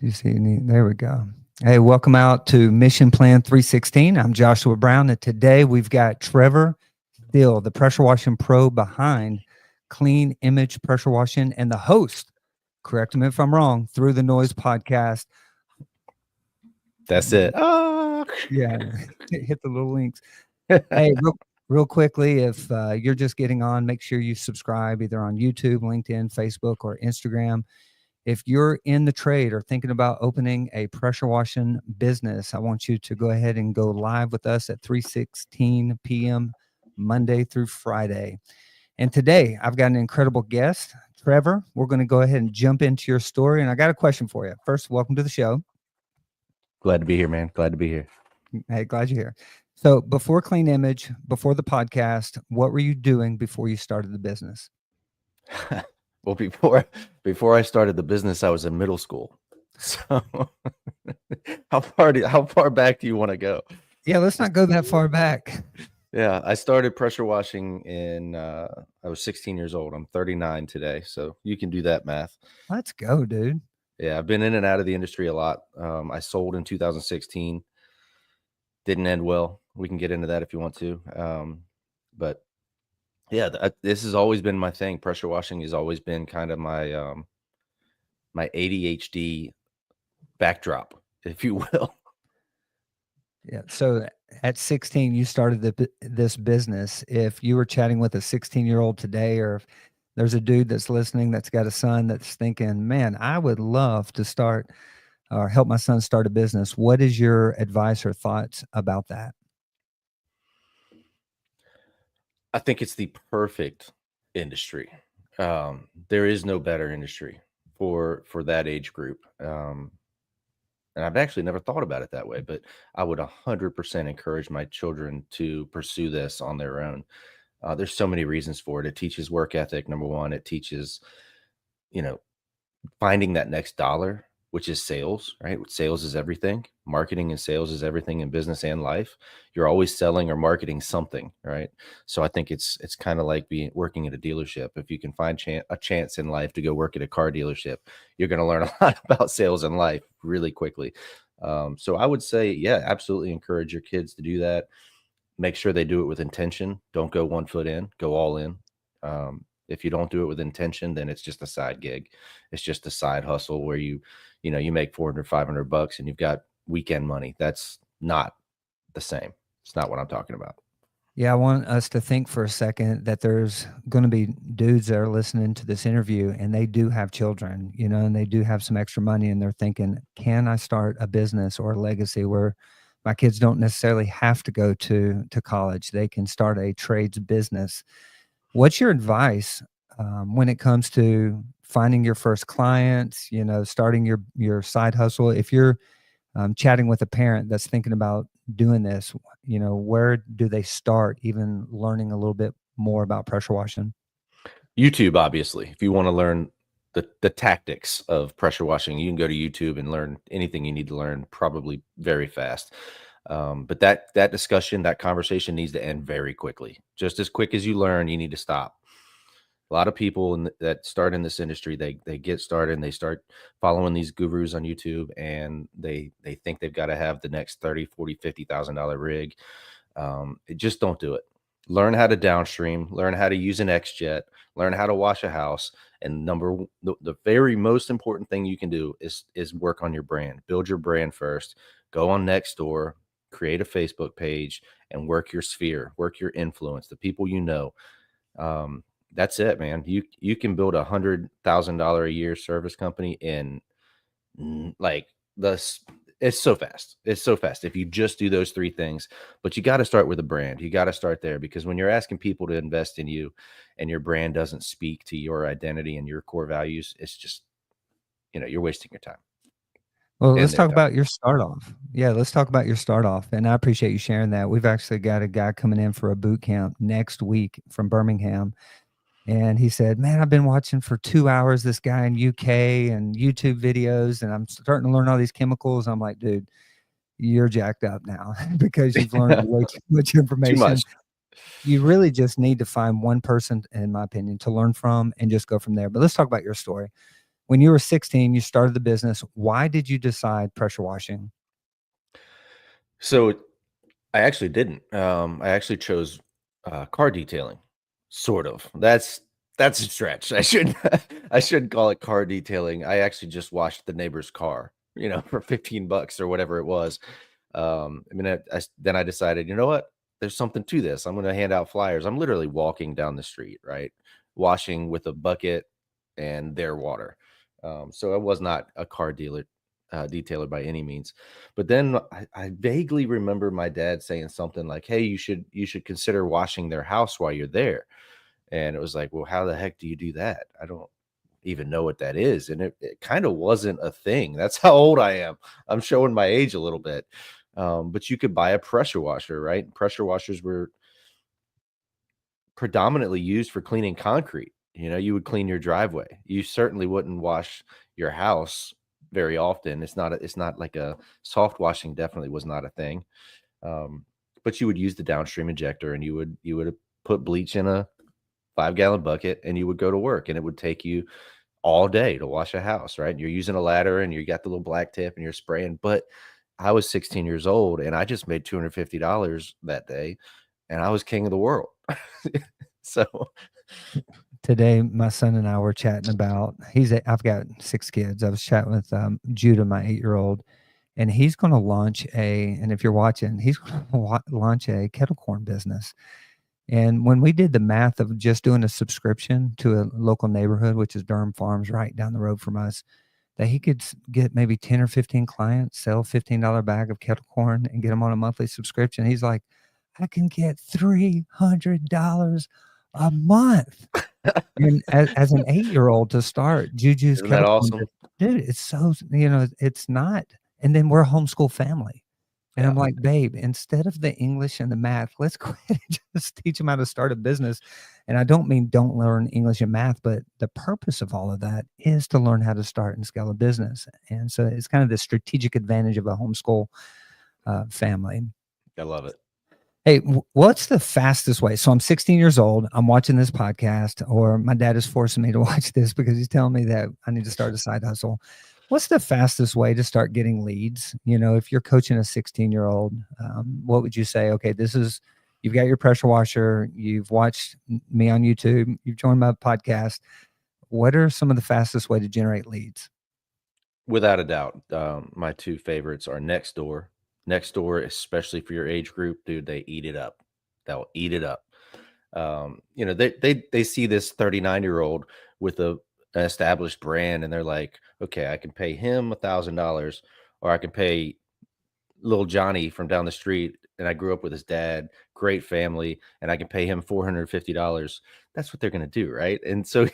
Do you see any? There we go. Hey, welcome out to Mission Plan 316. I'm Joshua Brown, and today we've got Trevor Phil, the pressure washing pro behind Clean Image Pressure Washing, and the host, correct me if I'm wrong, Through the Noise podcast. That's it. Oh. Yeah, hit the little links. Hey, real quickly, if you're just getting on, make sure you subscribe either on YouTube, LinkedIn, Facebook, or Instagram. If you're in the trade or thinking about opening a pressure washing business, I want you to go ahead and go live with us at 3:16 p.m. Monday through Friday. And today I've got an incredible guest, Trevor. We're going to go ahead and jump into your story. And I got a question for you. First, welcome to the show. Glad to be here, man. Glad to be here. Hey, glad you're here. So before Clean Image, before the podcast, what were you doing before you started the business? Well, before I started the business, I was in middle school. So how far back do you want to go? Yeah, let's not go that far back. Yeah, I started pressure washing I was 16 years old. I'm 39 today, so you can do that math. Let's go, dude. Yeah, I've been in and out of the industry a lot. I sold in 2016. Didn't end well. We can get into that if you want to. But yeah, this has always been my thing. Pressure washing has always been kind of my my ADHD backdrop, if you will. Yeah. So at 16, you started this business. If you were chatting with a 16-year-old today, or if there's a dude that's listening that's got a son that's thinking, man, I would love to start or help my son start a business, what is your advice or thoughts about that? I think it's the perfect industry. There is no better industry for that age group. And I've actually never thought about it that way, but I would 100% encourage my children to pursue this on their own. There's so many reasons for it. It teaches work ethic, number one. It teaches, finding that next dollar, which is sales, right? Sales is everything. Marketing and sales is everything in business and life. You're always selling or marketing something, right? So I think it's kind of like working at a dealership. If you can find a chance in life to go work at a car dealership, you're going to learn a lot about sales and life really quickly. So I would say, yeah, absolutely encourage your kids to do that. Make sure they do it with intention. Don't go 1 foot in, go all in. If you don't do it with intention, then it's just a side gig. It's just a side hustle where you make 400, $500 and you've got weekend money. That's not the same. It's not what I'm talking about. Yeah. I want us to think for a second that there's going to be dudes that are listening to this interview and they do have children, and they do have some extra money and they're thinking, can I start a business or a legacy where my kids don't necessarily have to go to college? They can start a trades business. What's your advice when it comes to finding your first clients, starting your side hustle? If you're chatting with a parent that's thinking about doing this, where do they start even learning a little bit more about pressure washing? YouTube, obviously. If you want to learn the tactics of pressure washing, you can go to YouTube and learn anything you need to learn probably very fast. But that discussion, that conversation needs to end very quickly. Just as quick as you learn, you need to stop. A lot of people that start in this industry, they get started and they start following these gurus on YouTube, and they think they've got to have the next $30,000, $40,000, $50,000 rig. Just don't do it. Learn how to downstream, learn how to use an XJet, learn how to wash a house. And the very most important thing you can do is work on your brand. Build your brand first. Go on Nextdoor, create a Facebook page, and work your sphere, work your influence, the people you know. That's it, man. You can build $100,000 a year service company in it's so fast. It's so fast if you just do those three things. But you got to start with a brand. You got to start there, because when you're asking people to invest in you and your brand doesn't speak to your identity and your core values, it's just, you're wasting your time. Well, let's talk about your start off. Yeah, let's talk about your start off. And I appreciate you sharing that. We've actually got a guy coming in for a boot camp next week from Birmingham. And he said, man, I've been watching for 2 hours this guy in UK and YouTube videos, and I'm starting to learn all these chemicals. I'm like, dude, you're jacked up now because you've learned way too much information. Too much. You really just need to find one person, in my opinion, to learn from and just go from there. But let's talk about your story. when you were 16, you started the business. Why did you decide pressure washing? So I actually didn't. I actually chose car detailing, sort of. That's a stretch. I shouldn't I shouldn't call it car detailing. I actually just washed the neighbor's car, for $15 or whatever it was. I mean, then I decided, you know what? There's something to this. I'm going to hand out flyers. I'm literally walking down the street, right, washing with a bucket and their water. So I was not a car detailer by any means. But then I vaguely remember my dad saying something like, "Hey, you should consider washing their house while you're there." And it was like, well, how the heck do you do that? I don't even know what that is. And it kind of wasn't a thing. That's how old I am. I'm showing my age a little bit. But you could buy a pressure washer, right? Pressure washers were predominantly used for cleaning concrete. You would clean your driveway. You certainly wouldn't wash your house very often. It's not like a soft washing definitely was not a thing. Um, but you would use the downstream injector and you would put bleach in a 5-gallon bucket and you would go to work and it would take you all day to wash a house, right? And you're using a ladder and you got the little black tip and you're spraying. But I was 16 years old and I just made $250 that day and I was king of the world. So Today, my son and I were chatting about I've got 6 kids. I was chatting with Judah, my 8-year-old, and he's going to launch and if you're watching, he's going to launch a kettle corn business. And when we did the math of just doing a subscription to a local neighborhood, which is Durham Farms, right down the road from us, that he could get maybe 10 or 15 clients, sell $15 bag of kettle corn and get them on a monthly subscription. He's like, I can get $300 a month. And as an 8-year-old to start Juju's isn't that kettle corn awesome? business, dude, it's so, it's not. And then we're a homeschool family. And Yeah, I'm like, "Babe, instead of the English and the math, let's go ahead and just teach them how to start a business." And I don't mean don't learn English and math, but the purpose of all of that is to learn how to start and scale a business. And so it's kind of the strategic advantage of a homeschool family. I love it. Hey, what's the fastest way? So I'm 16 years old. I'm watching this podcast, or my dad is forcing me to watch this because he's telling me that I need to start a side hustle. What's the fastest way to start getting leads? If you're coaching a 16-year-old, what would you say? Okay, you've got your pressure washer, you've watched me on YouTube, you've joined my podcast. What are some of the fastest way to generate leads? Without a doubt, my 2 favorites are Nextdoor. Nextdoor, especially for your age group, dude, they eat it up. They'll eat it up. They see this 39-year-old with an established brand, and they're like, "Okay, I can pay him $1,000, or I can pay little Johnny from down the street, and I grew up with his dad, great family, and I can pay him $450." That's what they're going to do, right? And so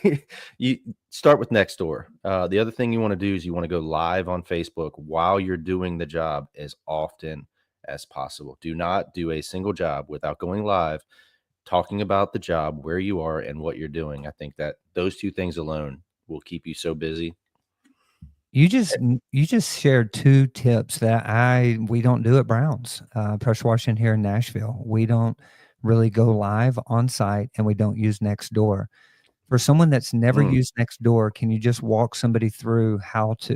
you start with Nextdoor. The other thing you want to do is you want to go live on Facebook while you're doing the job as often as possible. Do not do a single job without going live, talking about the job, where you are, and what you're doing. I think that those 2 things alone will keep you so busy. You just shared 2 tips that we don't do at Browns, pressure washing here in Nashville. We don't really go live on site, and we don't use Nextdoor. For someone that's never Mm, used Nextdoor, can you just walk somebody through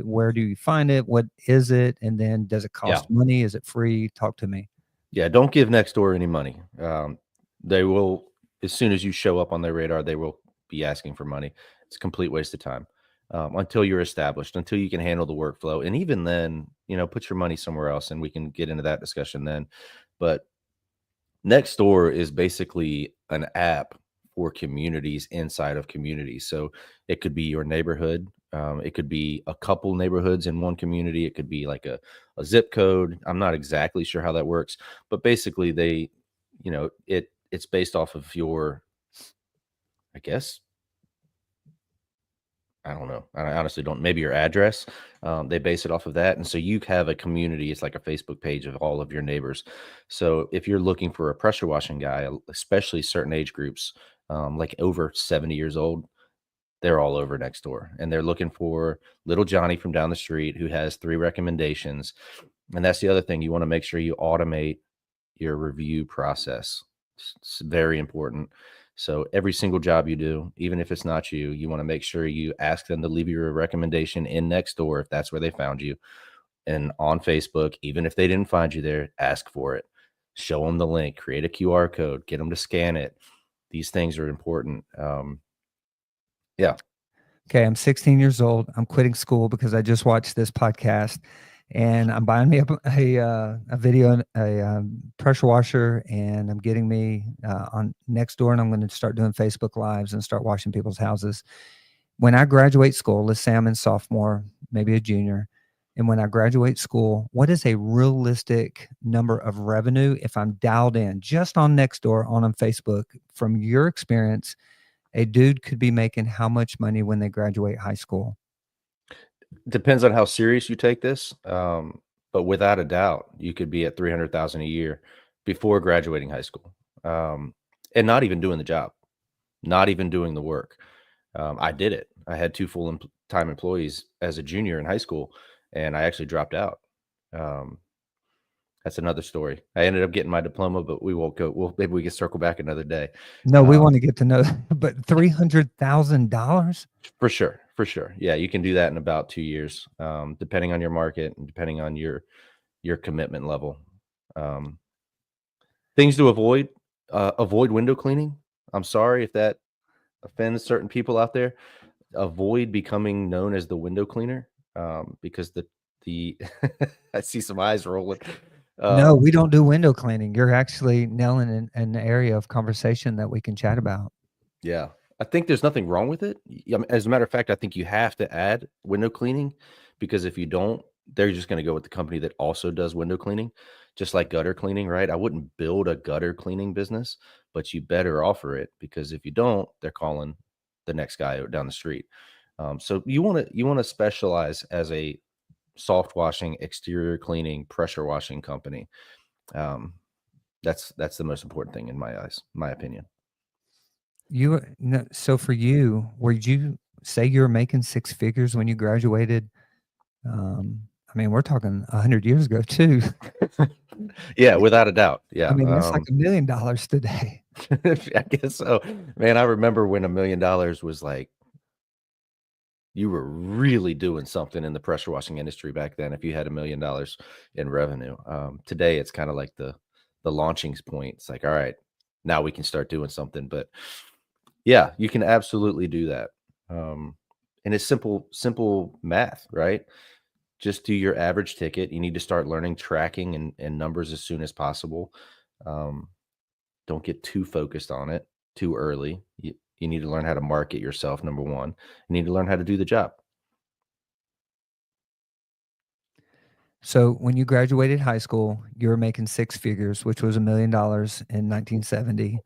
where do you find it? What is it? And then does it yeah. cost money? Is it free? Talk to me. Yeah, don't give Nextdoor any money. They will, as soon as you show up on their radar, they will be asking for money. It's a complete waste of time until you're established, until you can handle the workflow. And even then, put your money somewhere else and we can get into that discussion then. But Nextdoor is basically an app for communities inside of communities. So it could be your neighborhood. It could be a couple neighborhoods in one community. It could be like a zip code. I'm not exactly sure how that works, but basically it's based off of your, I guess, I don't know. I honestly don't. Maybe your address. They base it off of that, and so you have a community. It's like a Facebook page of all of your neighbors. So if you're looking for a pressure washing guy, especially certain age groups, like over 70 years old, they're all over Nextdoor, and they're looking for little Johnny from down the street who has 3 recommendations. And that's the other thing. You want to make sure you automate your review process. It's very important. So every single job you do, even if it's not you, you want to make sure you ask them to leave you a recommendation in Nextdoor if that's where they found you, and on Facebook, even if they didn't find you there, ask for it. Show them the link, create a QR code, get them to scan it. These things are important. Yeah. Okay, I'm 16 years old. I'm quitting school because I just watched this podcast, and I'm buying me a video, pressure washer, and I'm getting me on Nextdoor, and I'm going to start doing Facebook Lives and start washing people's houses. When I graduate school, let's say I'm in sophomore, maybe a junior, and when I graduate school, what is a realistic number of revenue if I'm dialed in just on Nextdoor, on Facebook, from your experience? A dude could be making how much money when they graduate high school? Depends on how serious you take this. But without a doubt, you could be at 300,000 a year before graduating high school. And not even doing the job, not even doing the work. I did it. I had two time employees as a junior in high school, and I actually dropped out. Um, that's another story. I ended up getting my diploma, but we won't go. Well, maybe we can circle back another day. No, we want to get to know, but $300,000? For sure, for sure. Yeah, you can do that in about 2 years, depending on your market and depending on your commitment level. Um, things to avoid: avoid window cleaning. I'm sorry if that offends certain people out there. Avoid becoming known as the window cleaner, because the I see some eyes rolling. No, Um, we don't do window cleaning. You're actually nailing an area of conversation that we can chat about. Yeah. I think there's nothing wrong with it. As a matter of fact, I think you have to add window cleaning, because if you don't, they're just going to go with the company that also does window cleaning, just like gutter cleaning, right? I wouldn't build a gutter cleaning business, but you better offer it, because if you don't, they're calling the next guy down the street. So you want to specialize as a soft washing, exterior cleaning, pressure washing company. Um, that's the most important thing in my eyes, my opinion. So for you, were you say you were making six figures when you graduated? I mean, we're talking 100 years ago too. Yeah, without a doubt. I Yeah. mean, that's like $1 million today. I guess so. Man, I remember when $1 million was like, you were really doing something in the pressure washing industry back then if you had $1 million in revenue. Today it's kind of like the launching point. It's like, all right, now we can start doing something. But yeah, you can absolutely do that. Um, and it's simple math, right? Just do your average ticket. You need to start learning tracking and numbers as soon as possible. Um, don't get too focused on it too early. You need to learn how to market yourself, number one. You need to learn how to do the job. So when you graduated high school, you were making six figures, which was $1 million in 1970.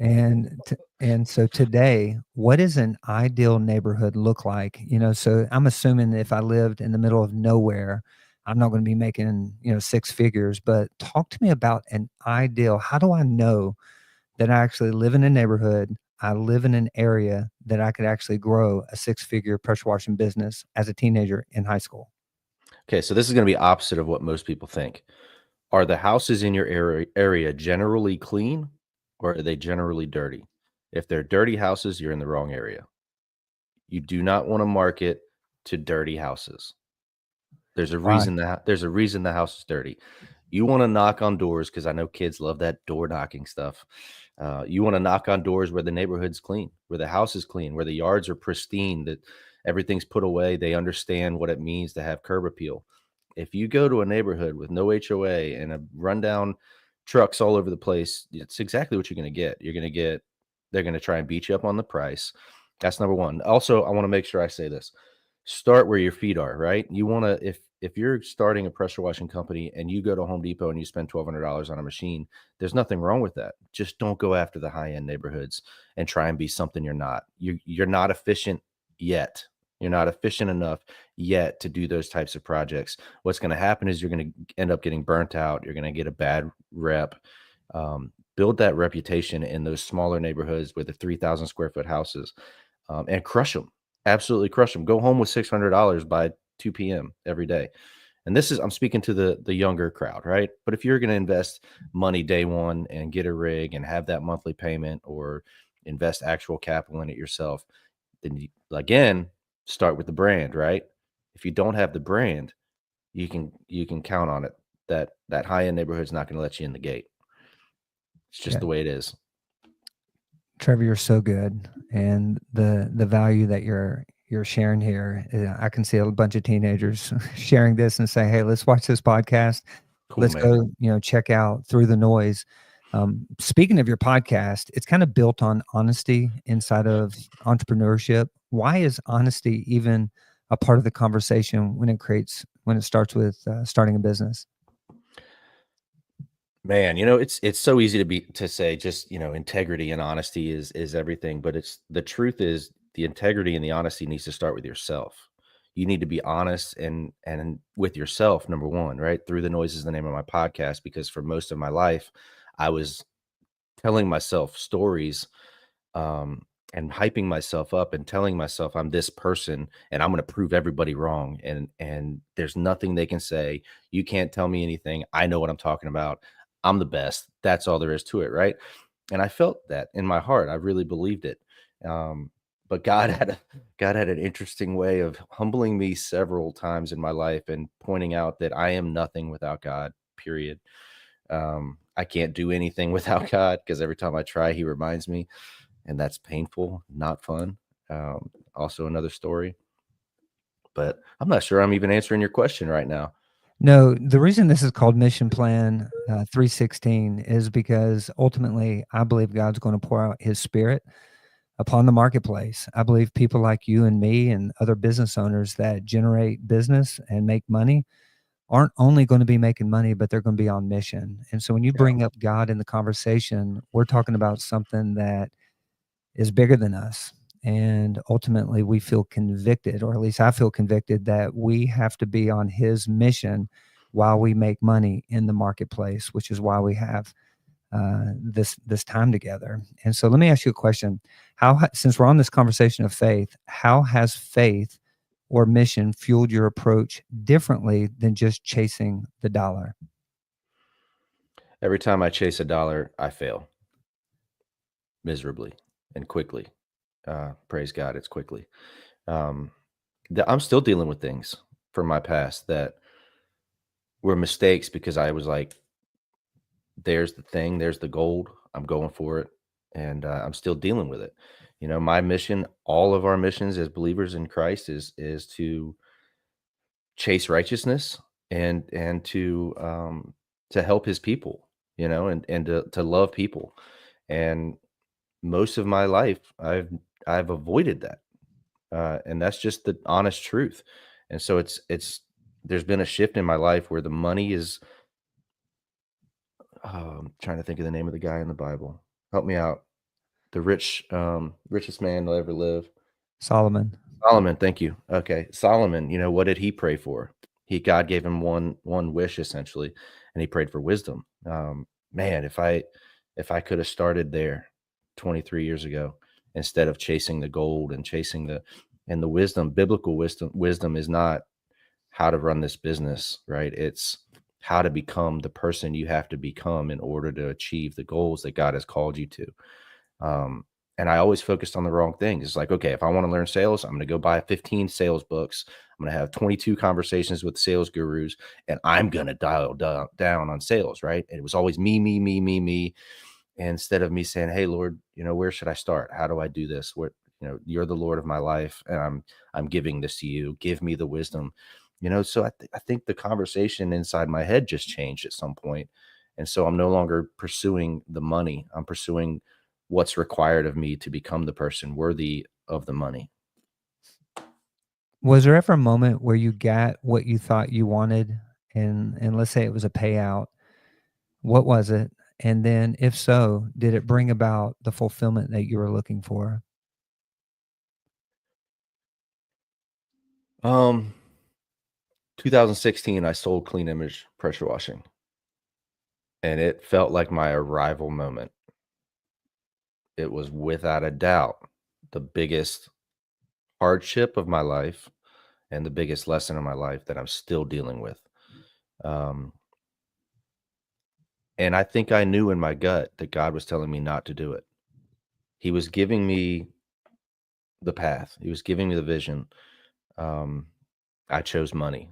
And so today, what does an ideal neighborhood look like? So I'm assuming if I lived in the middle of nowhere, I'm not going to be making, six figures, but talk to me about an ideal. How do I know that I actually live in a neighborhood? I live in an area that I could actually grow a six-figure pressure washing business as a teenager in high school. Okay, so this is going to be opposite of what most people think. Are the houses in your area generally clean, or are they generally dirty? If they're dirty houses, you're in the wrong area. You do not want to market to dirty houses. Why? There's a reason the house is dirty. You want to knock on doors, because I know kids love that door knocking stuff. You want to knock on doors where the neighborhood's clean, where the house is clean, where the yards are pristine, that everything's put away. They understand what it means to have curb appeal. If you go to a neighborhood with no HOA and a rundown trucks all over the place, it's exactly what you're going to get. They're going to try and beat you up on the price. That's number one. Also, I want to make sure I say this: start where your feet are, right? You want to, if you're starting a pressure washing company and you go to Home Depot and you spend $1,200 on a machine, there's nothing wrong with that. Just don't go after the high end neighborhoods and try and be something you're not. You're not efficient yet. You're not efficient enough yet to do those types of projects. What's going to happen is you're going to end up getting burnt out. You're going to get a bad rep. Build that reputation in those smaller neighborhoods with the 3,000 square foot houses, and crush them. Absolutely crush them. Go home with $600 by 2 p.m. every day. And I'm speaking to the younger crowd, right? But if you're going to invest money day one and get a rig and have that monthly payment, or invest actual capital in it yourself. Then you, again, start with the brand, right? If you don't have the brand, you can count on it that that high end neighborhood's not going to let you in the gate. It's just Yeah. the way it is. Trevor, you're so good, and the value that you're sharing here, I can see a bunch of teenagers sharing this and say, "Hey, let's watch this podcast. Cool, Let's man. go, check out Through the Noise." Speaking of your podcast, it's kind of built on honesty inside of entrepreneurship. Why is honesty even a part of the conversation when it starts with starting a business? Man, it's so easy to say just, integrity and honesty is everything, but it's the truth is the integrity and the honesty needs to start with yourself. You need to be honest and with yourself, number one, right? Through the Noise is the name of my podcast because for most of my life, I was telling myself stories um, and hyping myself up and telling myself I'm this person and I'm going to prove everybody wrong. And there's nothing they can say. You can't tell me anything. I know what I'm talking about. I'm the best. That's all there is to it, right? And I felt that in my heart. I really believed it. But God had an interesting way of humbling me several times in my life and pointing out that I am nothing without God. Period. I can't do anything without God because every time I try, He reminds me, and that's painful, not fun. Also, another story, but I'm not sure I'm even answering your question right now. No, the reason this is called Mission Plan 316 is because ultimately I believe God's going to pour out his spirit upon the marketplace. I believe people like you and me and other business owners that generate business and make money aren't only going to be making money, but they're going to be on mission. And so when you Yeah. bring up God in the conversation, we're talking about something that is bigger than us. And ultimately, we feel convicted, or at least I feel convicted, that we have to be on his mission while we make money in the marketplace, which is why we have this time together. And so, let me ask you a question: since we're on this conversation of faith, how has faith or mission fueled your approach differently than just chasing the dollar? Every time I chase a dollar, I fail miserably and quickly. Praise God, it's quickly. Um, I'm still dealing with things from my past that were mistakes because I was like, there's the thing, there's the gold. I'm going for it. And I'm still dealing with it. My mission, all of our missions as believers in Christ is to chase righteousness and to help his people, and to love people. And most of my life I've avoided that. And that's just the honest truth. And so it's there's been a shift in my life where the money is trying to think of the name of the guy in the Bible. Help me out. The richest man to ever live. Solomon. Solomon, thank you. Okay, Solomon, what did he pray for? God gave him one wish essentially, and he prayed for wisdom. Man, if I could have started there 23 years ago instead of chasing the gold and chasing the wisdom, biblical wisdom is not how to run this business, right? It's how to become the person you have to become in order to achieve the goals that God has called you to. Um, and I always focused on the wrong things. It's like, okay, if I want to learn sales, I'm going to go buy 15 sales books. I'm going to have 22 conversations with sales gurus, and I'm going to dial down on sales, right? And it was always me, me, me, me, me. Instead of me saying, hey, Lord, where should I start? How do I do this? You're the Lord of my life, and I'm giving this to you. Give me the wisdom. So I think the conversation inside my head just changed at some point. And so I'm no longer pursuing the money. I'm pursuing what's required of me to become the person worthy of the money. Was there ever a moment where you got what you thought you wanted, and let's say it was a payout? What was it? And then if so, did it bring about the fulfillment that you were looking for? 2016, I sold Clean Image pressure washing, and it felt like my arrival moment. It was without a doubt the biggest hardship of my life and the biggest lesson in my life that I'm still dealing with. Um, and I think I knew in my gut that God was telling me not to do it. He was giving me the path. He was giving me the vision. Um, I chose money,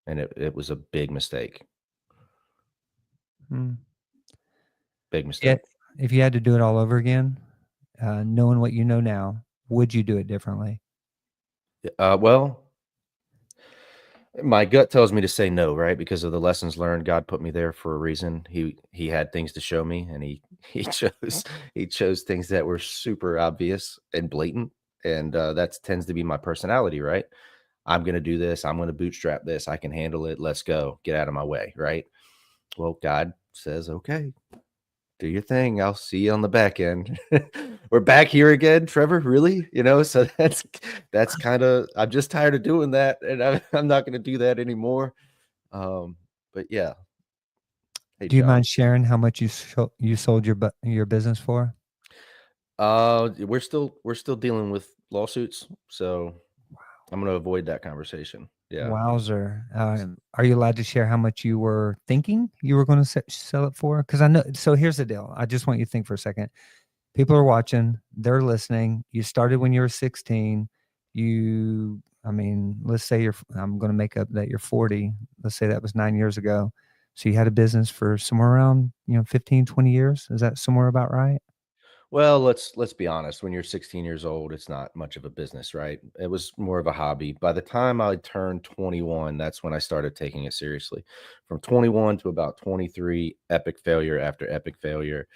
and it was a big mistake. Mm. Big Yeah, mistake. if you had to do it all over again, knowing what you know now, would you do it differently? Well, my gut tells me to say no, right? Because of the lessons learned. God put me there for a reason. He had things to show me, and he chose things that were super obvious and blatant, and that tends to be my personality, right? I'm going to do this. I'm going to bootstrap this. I can handle it. Let's go. Get out of my way, right? Well, God says, okay, do your thing. I'll see you on the back end. We're back here again, Trevor. Really? So that's kind of, I'm just tired of doing that, and I'm not going to do that anymore. But yeah. Hey, Do you John. mind sharing how much you sold your business for? We're still dealing with lawsuits, so I'm going to avoid that conversation. Yeah. Wowzer. Are you allowed to share how much you were thinking you were going to sell it for? Because I know. So here's the deal. I just want you to think for a second. People are watching. They're listening. You started when you were 16. I mean, let's say I'm going to make up that you're 40. Let's say that was 9 years ago. So you had a business for somewhere around, 15, 20 years. Is that somewhere about right? Well, let's be honest. When you're 16 years old, it's not much of a business, right? It was more of a hobby. By the time I turned 21, that's when I started taking it seriously. From 21 to about 23, epic failure after epic failure,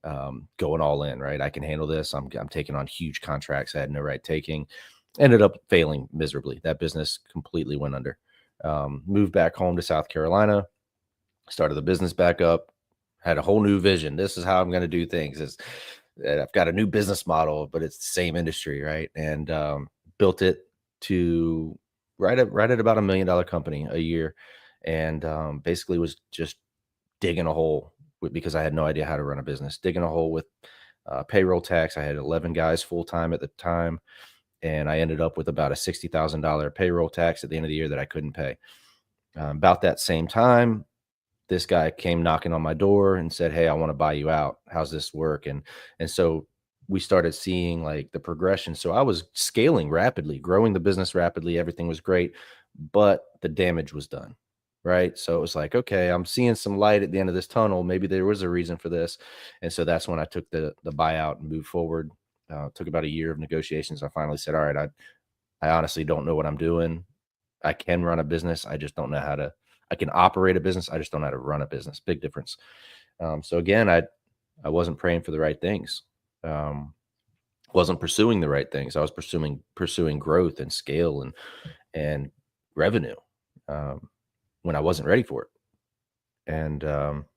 going all in, right? I can handle this. I'm taking on huge contracts I had no right taking. Ended up failing miserably. That business completely went under. Moved back home to South Carolina, started the business back up, had a whole new vision. This is how I'm going to do things. I've got a new business model, but it's the same industry, right? And built it to right at about $1 million company a year, and basically was just digging a hole because I had no idea how to run a business. Digging a hole with payroll tax. I had 11 guys full time at the time, and I ended up with about a $60,000 payroll tax at the end of the year that I couldn't pay. About that same time, this guy came knocking on my door and said, "Hey, I want to buy you out. How's this work?" And so we started seeing like the progression. So I was scaling rapidly, growing the business rapidly. Everything was great, but the damage was done. Right. So it was like, okay, I'm seeing some light at the end of this tunnel. Maybe there was a reason for this. And so that's when I took the buyout and moved forward. Took about a year of negotiations. I finally said, all right, I honestly don't know what I'm doing. I can run a business. I just don't know how to. I can operate a business. I just don't know how to run a business. Big difference. So again, I wasn't praying for the right things. Wasn't pursuing the right things. I was pursuing growth and scale and revenue when I wasn't ready for it. And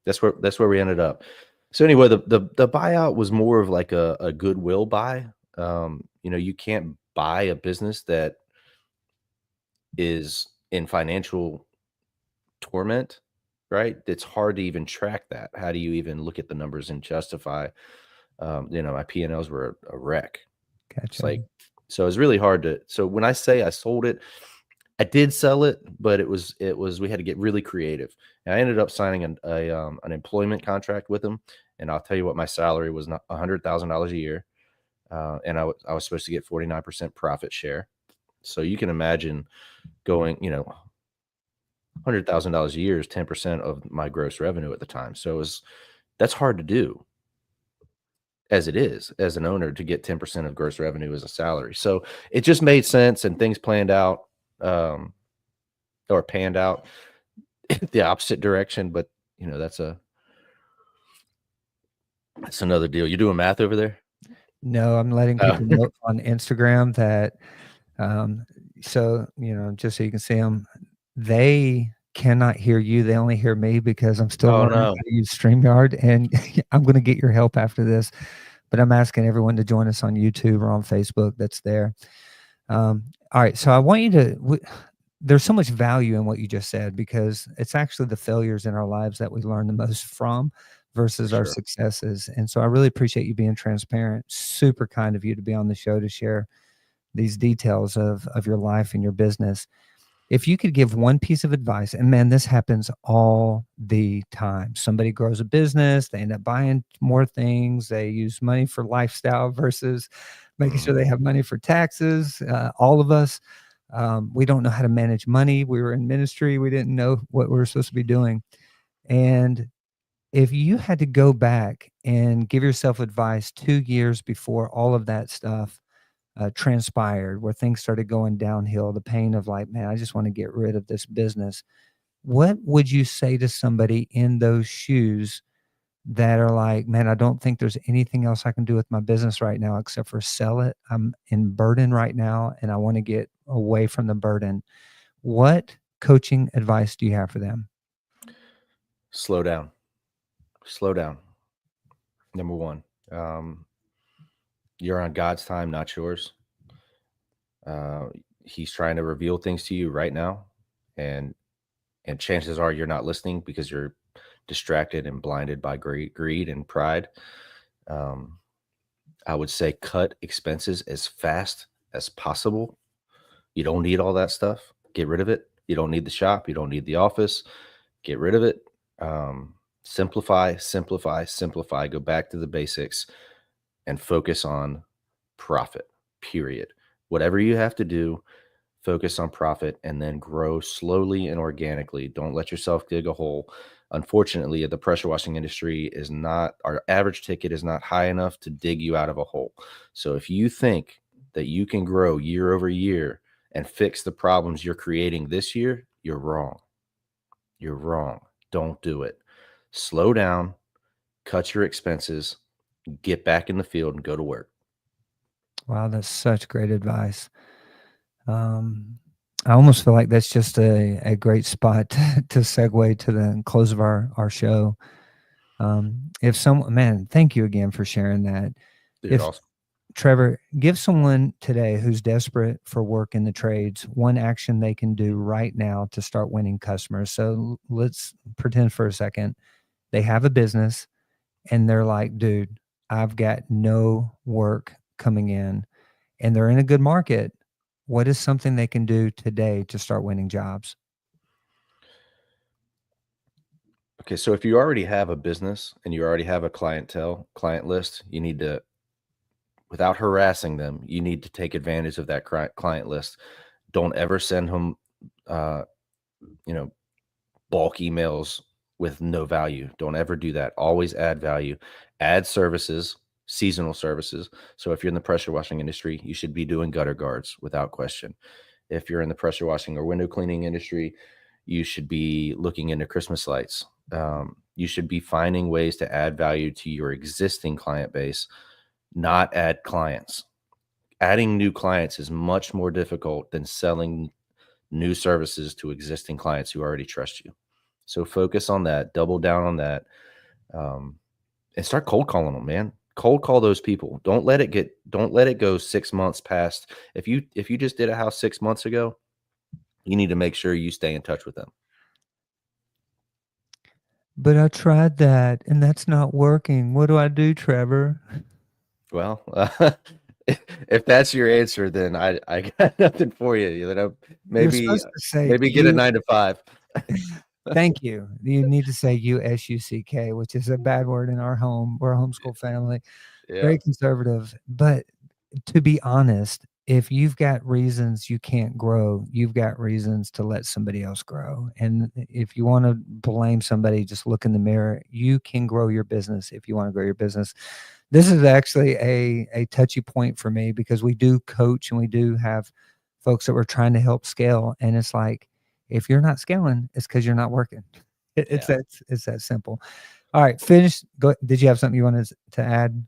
that's where we ended up. So anyway, the buyout was more of like a goodwill buy. You can't buy a business that is in financial torment, right? It's hard to even track that. How do you even look at the numbers and justify? My P&Ls were a wreck. It's Gotcha. like, so it's really hard to. So when I say I sold it, I did sell it, but it was we had to get really creative. And I ended up signing an employment contract with them, and I'll tell you what, my salary was not $100,000 a year, and I was supposed to get 49% profit share. So you can imagine going, $100,000 a year is 10% of my gross revenue at the time. So that's hard to do as it is as an owner to get 10% of gross revenue as a salary. So it just made sense, and things planned out, or panned out the opposite direction. But that's another deal. You doing math over there? No, I'm letting Oh, people know on Instagram that, so, just so you can see them, they cannot hear you. They only hear me because I'm still oh learning no. how to use StreamYard, and I'm going to get your help after this. But I'm asking everyone to join us on YouTube or on Facebook that's there. All right. So I want you to, there's so much value in what you just said, because it's actually the failures in our lives that we learn the most from versus our Sure. successes. And so I really appreciate you being transparent. Super kind of you to be on the show to share these details of your life and your business. If you could give one piece of advice, and man, this happens all the time. Somebody grows a business, they end up buying more things, they use money for lifestyle versus making sure they Mhm. have money for taxes. All of us, we don't know how to manage money. We were in ministry, we didn't know what we were supposed to be doing. And if you had to go back and give yourself advice 2 years before all of that stuff transpired, where things started going downhill, the pain of like, man, I just want to get rid of this business. What would you say to somebody in those shoes that are like, man, I don't think there's anything else I can do with my business right now except for sell it. I'm in burden right now and I want to get away from the burden. What coaching advice do you have for them? Slow down. Slow down. Number one, you're on God's time, not yours. Uh, he's trying to reveal things to you right now, and chances are you're not listening because you're distracted and blinded by greed and pride. Um, I would say cut expenses as fast as possible. You don't need all that stuff. Get rid of it. You don't need the shop. You don't need the office. Get rid of it. Simplify, simplify, simplify. Go back to the basics and focus on profit, period. Whatever you have to do, focus on profit and then grow slowly and organically. Don't let yourself dig a hole. Unfortunately, the pressure washing industry is not, our average ticket is not high enough to dig you out of a hole. So if you think that you can grow year over year and fix the problems you're creating this year, you're wrong. You're wrong. Don't do it. Slow down, cut your expenses, get back in the field and go to work. Wow, that's such great advice. Um, I almost feel like that's just a great spot to segue to the close of our show. If someone, man, thank you again for sharing that. You're If awesome. Trevor, give someone today who's desperate for work in the trades one action they can do right now to start winning customers. So let's pretend for a second they have a business and they're like, dude, I've got no work coming in and they're in a good market. What is something they can do today to start winning jobs? Okay, so if you already have a business and you already have a client list, you need to, without harassing them, you need to take advantage of that client list. Don't ever send them, uh, you know, bulk emails with no value. Don't ever do that. Always add value. Add services, seasonal services. So if you're in the pressure washing industry, you should be doing gutter guards without question. If you're in the pressure washing or window cleaning industry, you should be looking into Christmas lights. You should be finding ways to add value to your existing client base, not add clients. Adding new clients is much more difficult than selling new services to existing clients who already trust you. So focus on that, double down on that, um, and start cold calling them, man. Cold call those people. Don't let it go 6 months past. If you just did a house 6 months ago, you need to make sure you stay in touch with them. But I tried that and that's not working. What do I do, Trevor? Well, if that's your answer, then I got nothing for you. You know, You're maybe supposed to say maybe get a you 9 to 5. thank you. You need to say USUCK, which is a bad word in our home. We're a homeschool family, Yeah, very conservative. But to be honest, if you've got reasons you can't grow, you've got reasons to let somebody else grow. And if you want to blame somebody, just look in the mirror. You can grow your business if you want to grow your business. This is actually a touchy point for me because we do coach and we do have folks that we're trying to help scale. And it's like, if you're not scaling, it's because you're not working. yeah. It's that simple. All right, finish. Go. Did you have something you wanted to add?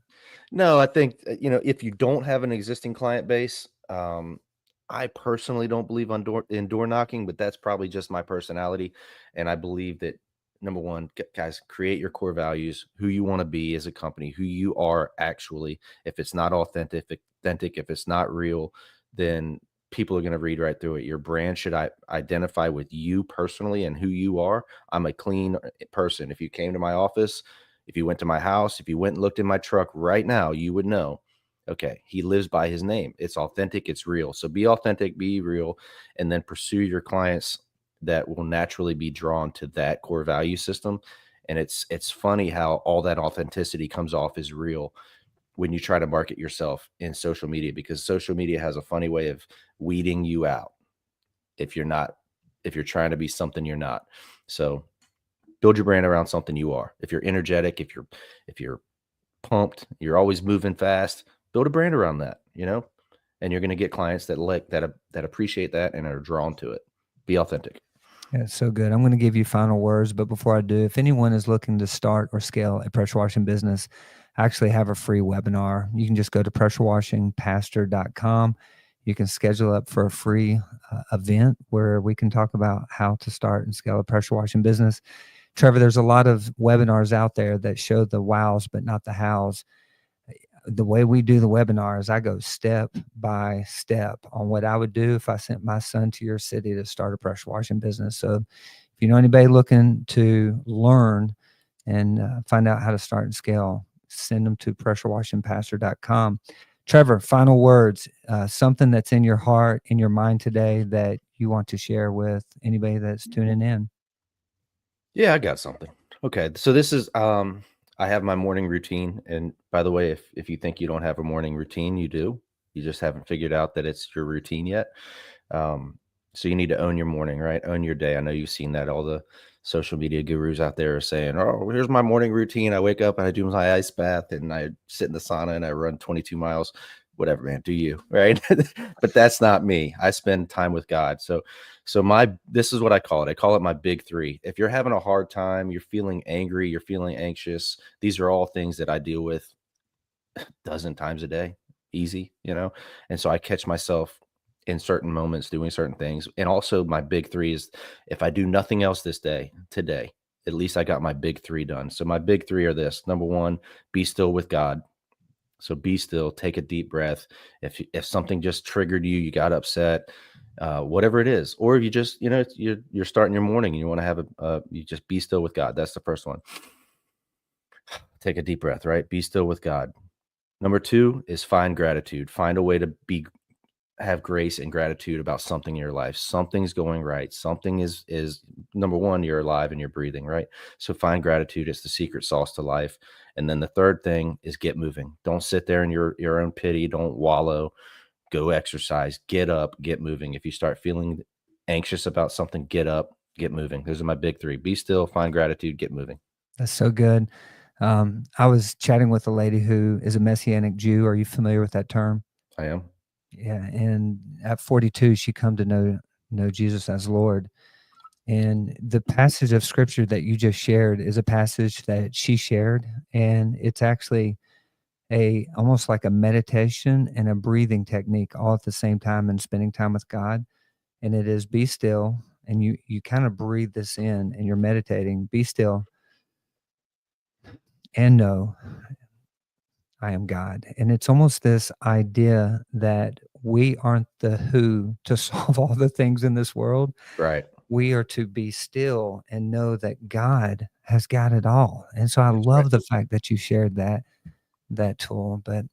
No, I think, if you don't have an existing client base, I personally don't believe in door knocking, but that's probably just my personality. And I believe that number one, guys, create your core values, who you want to be as a company, who you are actually. If it's not authentic, if it's not real, then people are going to read right through it. Your brand should identify with you personally and who you are. I'm a clean person. If you came to my office, if you went to my house, if you went and looked in my truck right now, you would know Okay, he lives by his name. It's authentic, it's real. So be authentic, be real, and then pursue your clients that will naturally be drawn to that core value system. And it's funny how all that authenticity comes off as real when you try to market yourself in social media, because social media has a funny way of weeding you out if you're not, if you're trying to be something you're not. So build your brand around something you are. If you're energetic, if you're pumped, you're always moving fast, build a brand around that, and you're going to get clients that like that appreciate that and are drawn to it. Be authentic. Yeah, so good. I'm going to give you final words, but before I do, if anyone is looking to start or scale a pressure washing business, I actually have a free webinar. You can just go to pressurewashingpastor.com. You can schedule up for a free event where we can talk about how to start and scale a pressure washing business. Trevor, there's a lot of webinars out there that show the wows, but not the hows. The way we do the webinars, I go step by step on what I would do if I sent my son to your city to start a pressure washing business. So if you know anybody looking to learn and find out how to start and scale, send them to pressurewashingpastor.com. Trevor, final words, something that's in your heart, in your mind today that you want to share with anybody that's tuning in. Yeah, I got something. Okay, so this is I have my morning routine, and by the way, if you think you don't have a morning routine, you do. You just haven't figured out that it's your routine yet. Um, so you need to own your morning, right? Own your day. I know you've seen that. All the social media gurus out there are saying, "Oh, here's my morning routine. I wake up and I do my ice bath and I sit in the sauna and I run 22 miles." Whatever, man. Do you, right? But that's not me. I spend time with God. So this is what I call it. I call it my big three. If you're having a hard time, you're feeling angry, you're feeling anxious, these are all things that I deal with a dozen times a day, easy. And so I catch myself in certain moments doing certain things. And also my big three is, if I do nothing else today, at least I got my big three done. So my big three are this: number one, be still with God. So be still, take a deep breath. If something just triggered you, you got upset, whatever it is, or if you just, you're starting your morning and you want to have you just be still with God. That's the first one. Take a deep breath, right? Be still with God. Number two is find gratitude. Find a way to have grace and gratitude about something in your life. Something's going right. Something is number one, you're alive and you're breathing, right? So find gratitude. It's the secret sauce to life. And then the third thing is get moving. Don't sit there in your own pity. Don't wallow. Go exercise. Get up, get moving. If you start feeling anxious about something, get up, get moving. Those are my big three: be still, find gratitude, get moving. That's so good. I was chatting with a lady who is a Messianic Jew. Are you familiar with that term? I am. Yeah, and at 42, she come to know Jesus as Lord. And the passage of scripture that you just shared is a passage that she shared, and it's actually a almost like a meditation and a breathing technique all at the same time, and spending time with God. And it is be still, and you kind of breathe this in, and you're meditating. Be still and know I am God. And it's almost this idea that we aren't the who to solve all the things in this world. Right. We are to be still and know that God has got it all. And so I That's right. love the fact that you shared that tool. But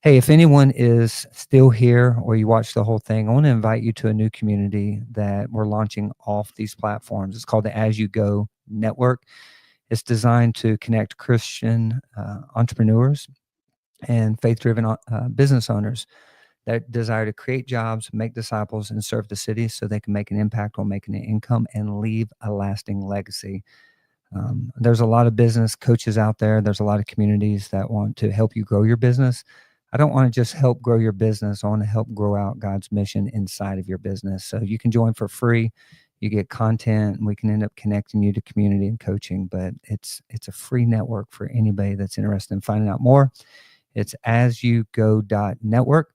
hey, if anyone is still here or you watch the whole thing, I want to invite you to a new community that we're launching off these platforms. It's called the As You Go Network. It's designed to connect Christian entrepreneurs and faith-driven business owners that desire to create jobs, make disciples, and serve the city so they can make an impact while making an income and leave a lasting legacy. There's a lot of business coaches out there. There's a lot of communities that want to help you grow your business. I don't want to just help grow your business. I want to help grow out God's mission inside of your business. So you can join for free. You get content, and we can end up connecting you to community and coaching. But it's a free network for anybody that's interested in finding out more. It's asyougo.network.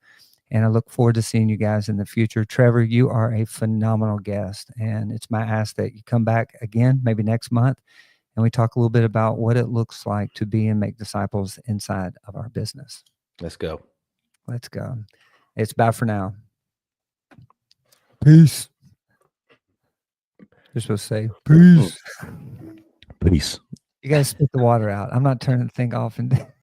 And I look forward to seeing you guys in the future. Trevor, you are a phenomenal guest. And it's my ask that you come back again, maybe next month, and we talk a little bit about what it looks like to be and make disciples inside of our business. Let's go. Let's go. It's bye for now. Peace. You're supposed to say peace. Peace. You guys spit the water out. I'm not turning the thing off and